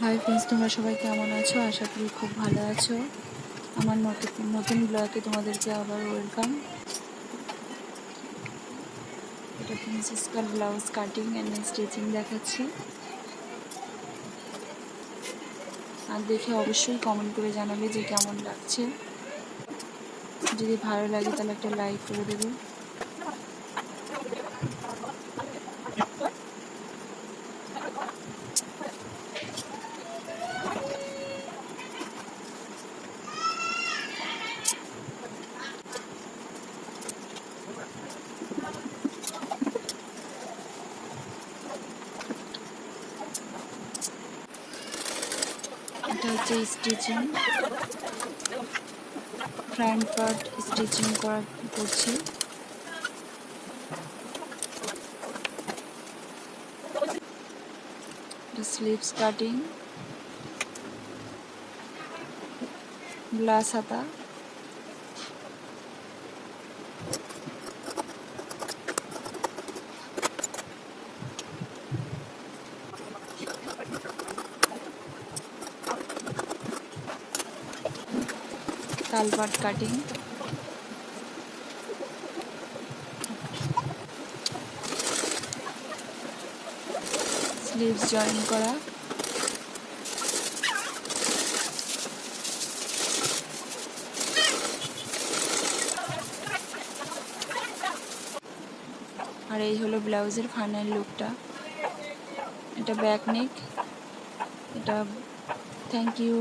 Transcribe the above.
Hi friends, তোমরা সবাই কেমন আছো? আশা করি খুব ভালো আছো। আমার নতুন ব্লগে তোমাদেরকে আবার ওয়েলকাম। এটা princess cut blouse cutting and stitching দেখাচ্ছি। আর দেখে অবশ্যই কমেন্ট করে জানাবে যে কেমন লাগছে। যদি ভালো লাগে তাহলে একটা লাইক করে দেবে। এটা হচ্ছে স্টিচিং, ফ্রন্ট পার্ট স্টিচিং করছি। এটা স্লিভস কাটিং, গ্লাস হাতা, তালপাট কাটিং, স্লিভস জয়েন করা, আর এই হলো ব্লাউজের ফাইনাল লুকটা। এটা ব্যাক নেক। এটা থ্যাংক ইউ।